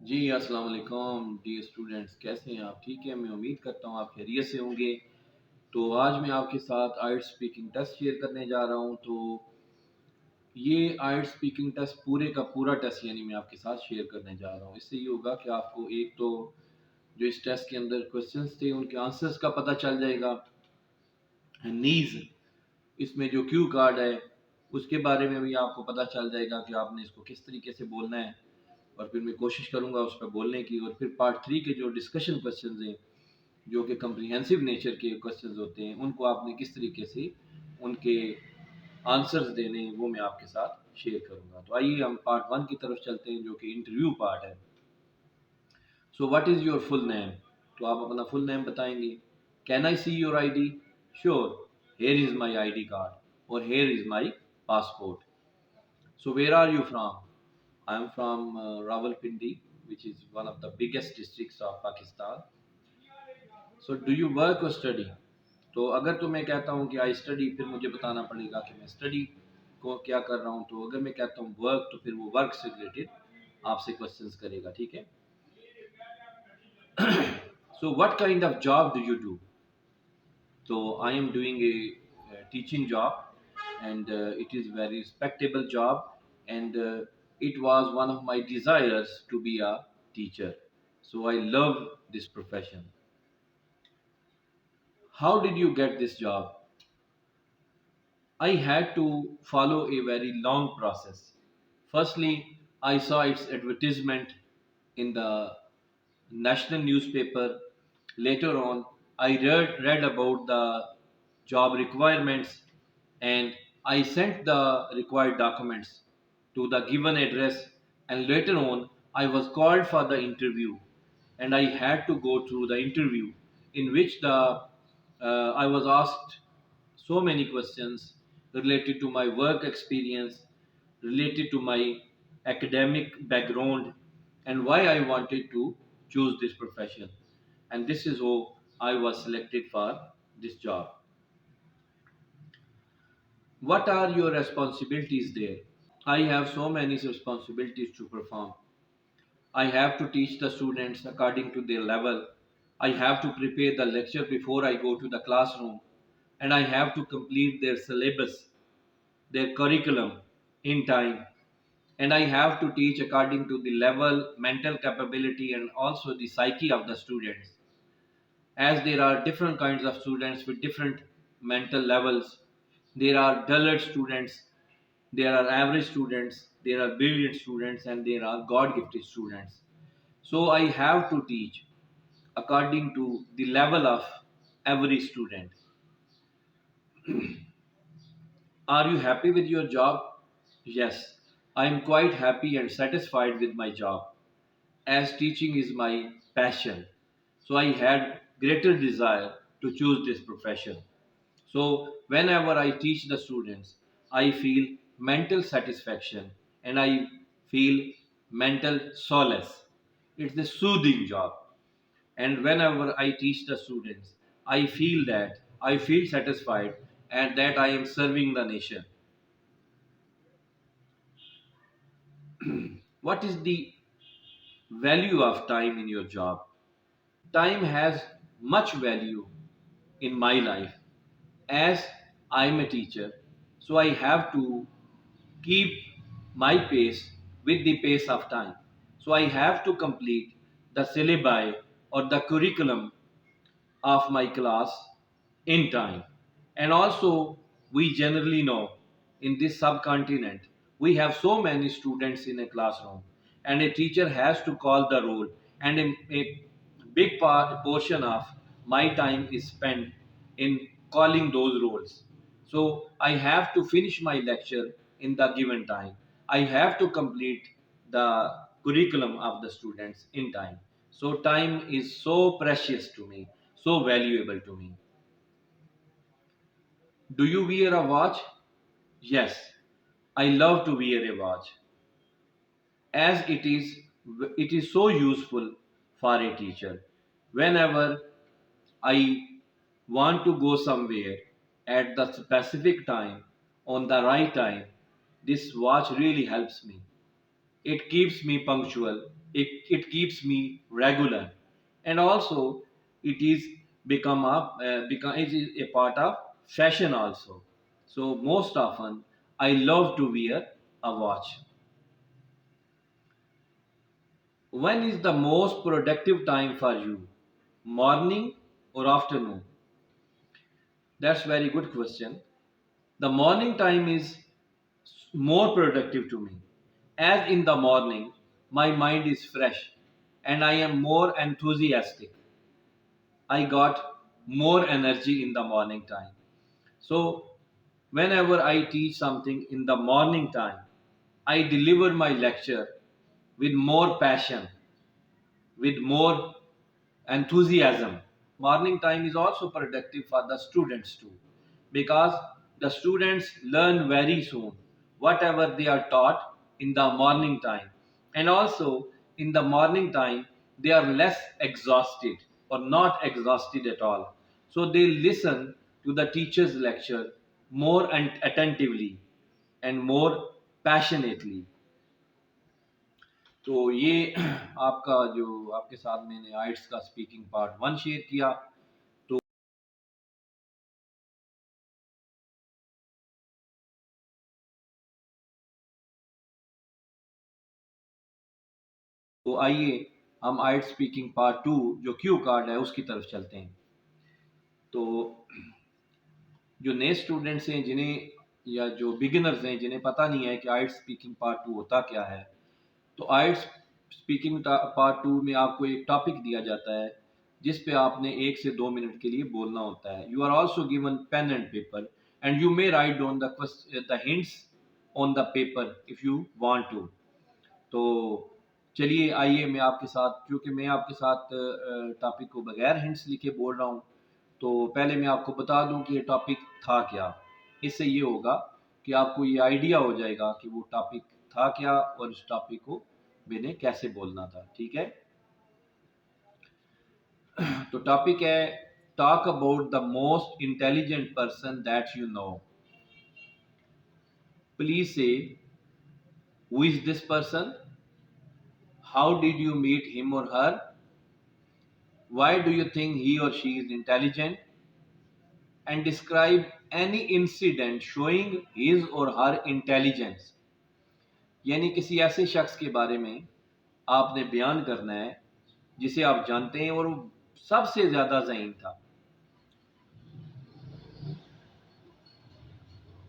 جی السلام علیکم D students, کیسے ہیں آپ؟ ٹھیک ہے، میں امید کرتا ہوں آپ خیریت سے ہوں گے۔ تو آج میں آپ کے ساتھ آئٹ اسپیکنگ ٹیسٹ شیئر کرنے جا رہا ہوں۔ تو یہ آئٹ اسپیکنگ ٹیسٹ پورے کا پورا ٹیسٹ میں آپ کے ساتھ شیئر کرنے جا رہا ہوں۔ اس سے یہ ہوگا کہ آپ کو ایک تو جو اس ٹیسٹ کے اندر کوشچنس تھے ان کے آنسرس کا پتہ چل جائے گا، نیز اس میں جو کیو کارڈ ہے اس کے بارے میں بھی آپ کو پتہ چل جائے گا کہ آپ نے اس کو کس طریقے سے بولنا ہے، اور پھر میں کوشش کروں گا اس پہ بولنے کی۔ اور پھر پارٹ 3 کے جو ڈسکشن کوشچنز ہیں جو کہ کمپریہنسو نیچر کے کوشچنز ہوتے ہیں، ان کو آپ نے کس طریقے سے ان کے آنسرز دینے ہیں وہ میں آپ کے ساتھ شیئر کروں گا۔ تو آئیے ہم پارٹ 1 کی طرف چلتے ہیں جو کہ انٹرویو پارٹ ہے۔ So what is your full name? تو آپ اپنا فل نیم بتائیں گے۔ Can I see your ID? Sure, here is my ID card اور here is my passport. So where are you from? I am from Rawalpindi, which is one of the biggest districts of Pakistan. So do you work or study? تو اگر تو میں کہتا ہوں کہ I study، پھر مجھے بتانا پڑے گا کہ میں اسٹڈی کو کیا کر رہا ہوں۔ تو اگر میں کہتا ہوں ورک تو پھر وہ ورک سے ریلیٹڈ آپ سے کوشچنس کرے گا، ٹھیک ہے۔ So what kind of job do you do؟ تو I am doing a teaching job and it is very respectable job and it was one of my desires to be a teacher. So I love this profession. How did you get this job? I had to follow a very long process. Firstly, I saw its advertisement in the national newspaper. Later on, I read about the job requirements and I sent the required documents to the given address, and later on I was called for the interview and I had to go through the interview in which I was asked so many questions related to my work experience, related to my academic background, and why I wanted to choose this profession. And this is how I was selected for this job. What are your responsibilities there? I have so many responsibilities to perform. I have to teach the students according to their level. I have to prepare the lecture before I go to the classroom. And I have to complete their syllabus, their curriculum in time. And I have to teach according to the level, mental capability, and also the psyche of the students. As there are different kinds of students with different mental levels. There are dullard students, there are average students, there are brilliant students, and there are God gifted students. So I have to teach according to the level of every student. Are you happy with your job? Yes, I am quite happy and satisfied with my job, as teaching is my passion. So I had greater desire to choose this profession. So whenever I teach the students, I feel mental satisfaction and I feel mental solace. It's a soothing job. And whenever I teach the students, I feel satisfied and that I am serving the nation. What is the value of time in your job? Time has much value in my life as I'm a teacher, so I have to keep my pace with the pace of time. So I have to complete the syllabi or the curriculum of my class in time. And also, we generally know in this subcontinent, we have so many students in a classroom, and a teacher has to call the roll, and a big portion of my time is spent in calling those rolls. So I have to finish my lecture in the given time. I have to complete the curriculum of the students in time. So time is so precious to me, so valuable to me. Do you wear a watch? Yes, I love to wear a watch as it is so useful for a teacher. Whenever I want to go somewhere at the specific time, on the right time, this watch really helps me. It keeps me punctual it keeps me regular, and also it is it is a part of fashion also. So most often I love to wear a watch. When is the most productive time for you, morning or afternoon? That's very good question. The morning time is more productive to me, as in the morning my mind is fresh and I am more enthusiastic. I got more energy in the morning time. So, whenever I teach something in the morning time, I deliver my lecture with more passion, with more enthusiasm. Morning time is also productive for the students too, because the students learn very soon whatever they are taught in the morning time, and also in the morning time they are less exhausted or not exhausted at all, so they listen to the teacher's lecture more and attentively and more passionately. तो ये आपका जो आपके साथ मैंने आइट्स का speaking part one share किया। तो आइए हम आइट्स स्पीकिंग पार्ट टू जो क्यू कार्ड है उसकी तरफ चलते हैं। तो जो नए स्टूडेंट्स हैं जिन्हें या जो बिगिनर्स हैं जिन्हें पता नहीं है कि आइट्स स्पीकिंग पार्ट टू होता क्या है, तो आइट्स स्पीकिंग पार्ट टू में आपको एक टॉपिक दिया जाता है जिस पे आपने 1 से 2 मिनट के लिए बोलना होता है। You are also given pen and paper and you may write down the hints on the paper if you want to. तो चलिए आइए मैं आपके साथ, क्योंकि मैं आपके साथ टॉपिक को बगैर हिंट्स लिखे बोल रहा हूँ, तो पहले मैं आपको बता दूं कि ये टॉपिक था क्या। इससे ये होगा कि आपको ये आइडिया हो जाएगा कि वो टॉपिक था क्या और उस टॉपिक को मैंने कैसे बोलना था। ठीक है, तो टॉपिक है talk about the most intelligent person that you know. Please say who is this person, how did you meet him और her, why do you think he or she is intelligent, and describe any incident showing his or her intelligence। यानी किसी ऐसे शख्स के बारे में आपने बयान करना है जिसे आप जानते हैं और वो सबसे ज्यादा ज़हीन था।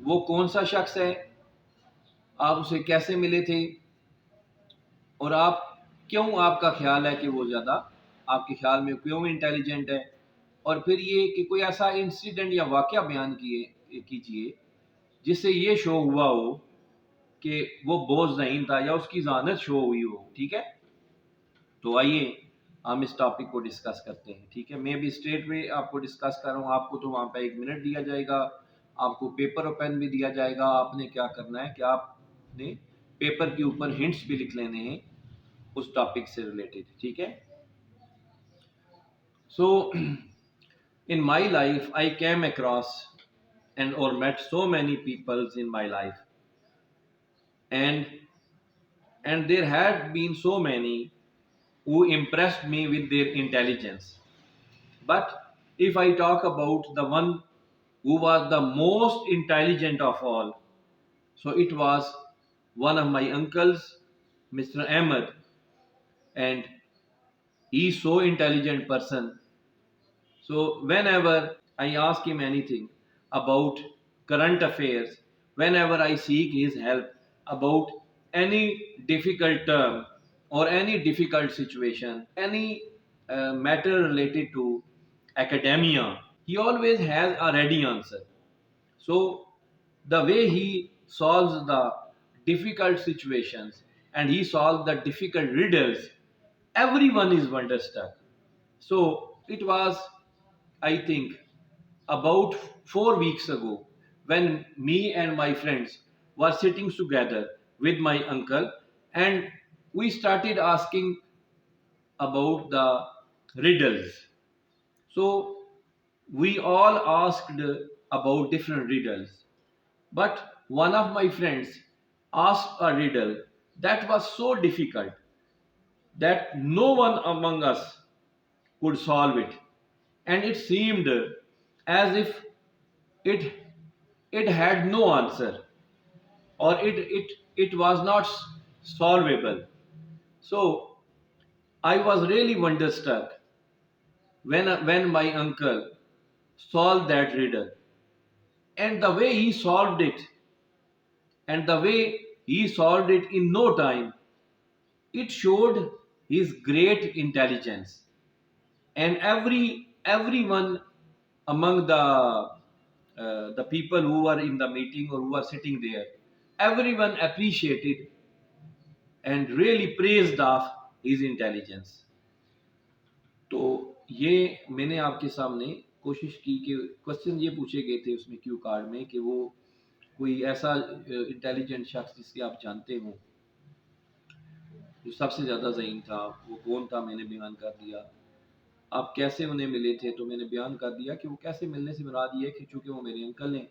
वो कौन सा शख्स है, आप उसे कैसे मिले थे, और आप क्यों, आपका ख्याल है कि वो ज़्यादा, आपके ख्याल में क्यों इंटेलिजेंट है। और फिर ये कि कोई ऐसा इंसिडेंट या वाक़या बयान कीजिए जिससे ये शो हुआ हो कि वो बहुत ज़हीन था या उसकी ज़हानत शो हुई हो। ठीक है, तो आइए हम इस टॉपिक को डिस्कस करते हैं। ठीक है, मैं भी स्ट्रेट वे आपको डिस्कस कर रहा हूँ। आपको तो वहाँ पे 1 मिनट दिया जाएगा, आपको पेपर और पेन भी दिया जाएगा। आपने क्या करना है कि आपने पेपर के ऊपर हिंट्स भी लिख लेने हैं उस टॉपिक से रिलेटेड। ठीक है, सो in my life I came across and or met so many peoples in my life, and there had been so many who impressed me with their intelligence. But if I talk about the one who was the most intelligent of all, so it was one of my uncles, Mr. Ahmed, and he is so intelligent person. So whenever I ask him anything about current affairs, whenever I seek his help about any difficult term or any difficult situation, any matter related to academia, he always has a ready answer. So the way he solves the difficult situations and he solves the difficult riddles, everyone is wonderstruck. So it was, I think, about 4 weeks ago when me and my friends were sitting together with my uncle, and we started asking about the riddles. So we all asked about different riddles, but one of my friends asked a riddle that was so difficult that no one among us could solve it, and it seemed as if it it had no answer, or it was not solvable. So I was really wonderstruck when my uncle solved that riddle, and the way he solved it, and the way he solved it in no time, it showed his great intelligence. And everyone among the people who were in the meeting or who were sitting there, everyone appreciated and really praised of his intelligence. तो ये मैंने आपके सामने कोशिश की कि question ये पूछे गए थे उसमें क्यू कार्ड में कि वो कोई ऐसा इंटेलिजेंट शख्स जिसके आप जानते हो जो सबसे ज़्यादा ज़हीन था, वो कौन था, मैंने बयान कर दिया। आप कैसे उन्हें मिले थे, तो मैंने बयान कर दिया कि वो कैसे मिलने से मुराद ये है कि चूँकि वो मेरे अंकल हैं,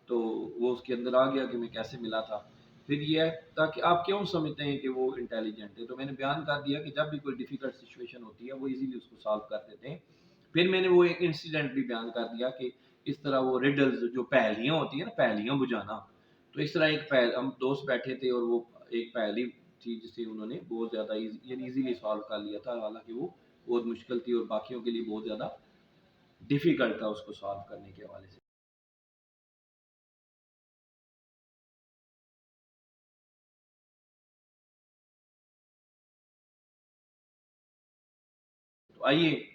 तो वो उसके अंदर आ गया कि मैं कैसे मिला था। फिर ये है ताकि आप क्यों समझते हैं कि वो इंटेलिजेंट है, तो मैंने बयान कर दिया कि जब भी कोई डिफ़िकल्ट सिचुएशन होती है, वो ईज़िली उसको सॉल्व कर देते हैं। फिर मैंने वो एक इंसिडेंट भी बयान कर दिया कि इस तरह वो रिडल्स जो पहेलियाँ होती हैं ना, पहेलियाँ बुझाना, तो इस तरह एक हम दोस्त बैठे थे और वो एक पहेली थी जिसे उन्होंने बहुत ज़्यादा ईज़िली सॉल्व कर लिया था, हालाँकि वो बहुत मुश्किल थी और बाकियों के लिए बहुत ज़्यादा डिफ़िकल्ट था उसको सॉल्व करने के हवाले से। तो आइए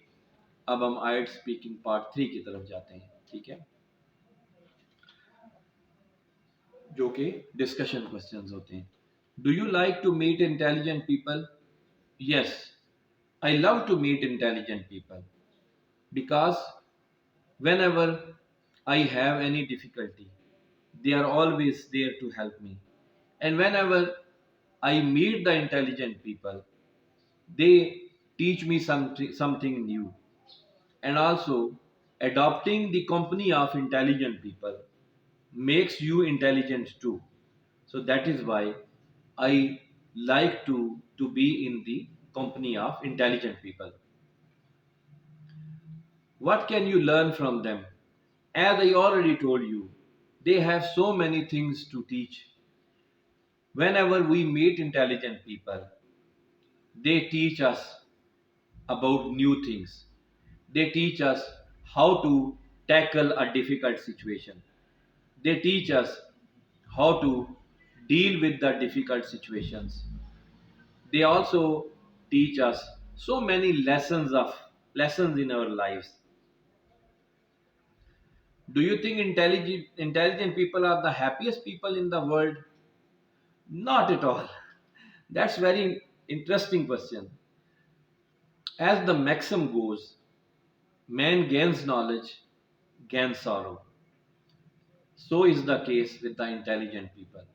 अब हम आइट स्पीकिंग पार्ट 3 की तरफ जाते हैं, ठीक है, जो कि डिस्कशन क्वेश्चंस होते हैं। Do you like to meet intelligent people? Yes, I love to meet intelligent people because whenever I have any difficulty, they are always there to help me. And whenever I meet the intelligent people, they teach me something new. And also, adopting the company of intelligent people makes you intelligent too. So that is why I like to be in the company of intelligent people. What can you learn from them? As I already told you, they have so many things to teach. Whenever we meet intelligent people, they teach us about new things. They teach us how to tackle a difficult situation. They teach us how to deal with the difficult situations. They also teach us so many lessons in our lives. Do you think intelligent people are the happiest people in the world? Not at all. That's very interesting question. As the maxim goes, man gains knowledge, gains sorrow. So is the case with the intelligent people.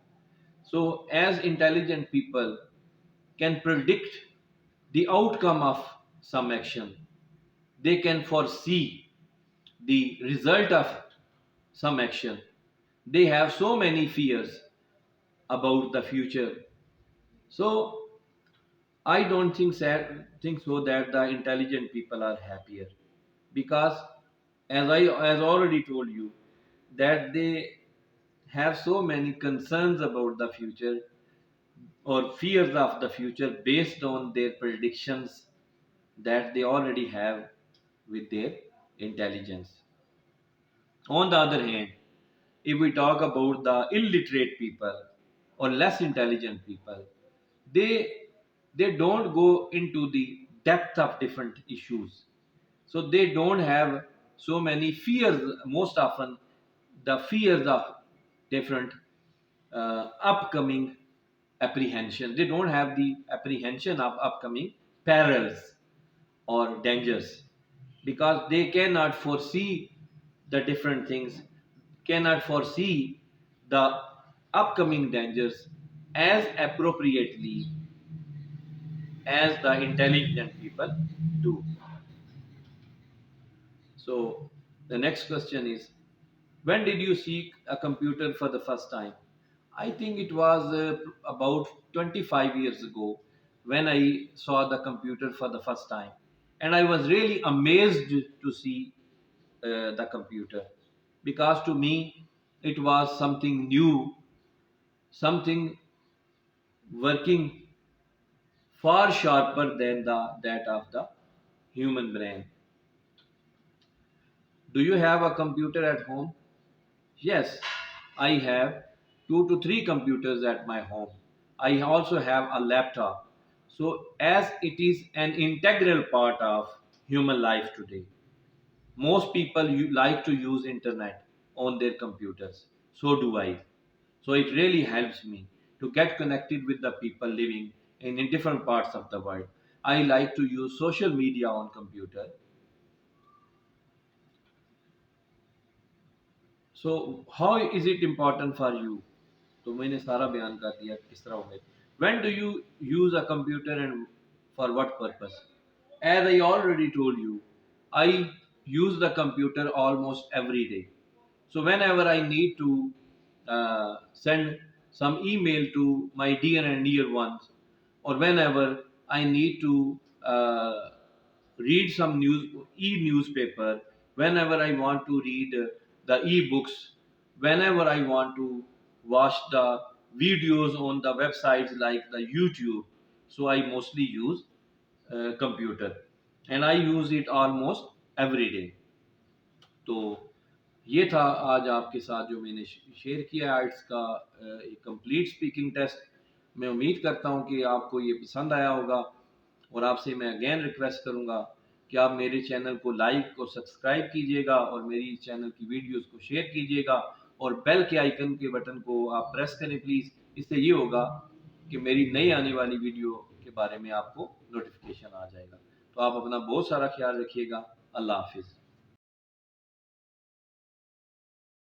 So, as intelligent people can predict the outcome of some action, they can foresee the result of some action. They have so many fears about the future. So, I don't think so that the intelligent people are happier because, as already told you, that they have so many concerns about the future or fears of the future based on their predictions that they already have with their intelligence. On the other hand, if we talk about the illiterate people or less intelligent people, they they don't go into the depth of different issues. So they don't have so many fears. Most often, the fears of different upcoming apprehension. They don't have the apprehension of upcoming perils or dangers because they cannot foresee the different things, cannot foresee the upcoming dangers as appropriately as the intelligent people do. So the next question is, when did you see a computer for the first time? I think it was about 25 years ago when I saw the computer for the first time. And I was really amazed to see the computer, because to me it was something new, something working far sharper than that of the human brain. Do you have a computer at home? Yes, I have 2 to 3 computers at my home. I also have a laptop. So, as it is an integral part of human life today, most people like to use internet on their computers. So do I. So it really helps me to get connected with the people living in different parts of the world. I like to use social media on computer. So how is it important for you? तो मैंने सारा बयान कर दिया किस तरह होंगे. When do you use a computer and for what purpose? As I already told you, I use the computer almost every day. So whenever I need to send some email to my dear and near ones, or whenever I need to uh, read some e-newspaper, whenever I want to read the e-books, whenever I want to watch the videos on the websites like the YouTube, so I mostly use computer, and I use it almost every day. तो ये था आज आपके साथ जो मैंने share किया arts का एक कंप्लीट स्पीकिंग टेस्ट. मैं उम्मीद करता हूँ कि आपको ये पसंद आया होगा, और आपसे मैं अगेन रिक्वेस्ट करूँगा कि आप मेरे चैनल को लाइक और सब्सक्राइब कीजिएगा, और मेरी चैनल की वीडियोस को शेयर कीजिएगा, और बेल के आइकन के बटन को आप प्रेस करें प्लीज़. इससे ये होगा कि मेरी नई आने वाली वीडियो के बारे में आपको नोटिफिकेशन आ जाएगा. तो आप अपना बहुत सारा ख्याल रखिएगा. अल्लाह हाफिज़.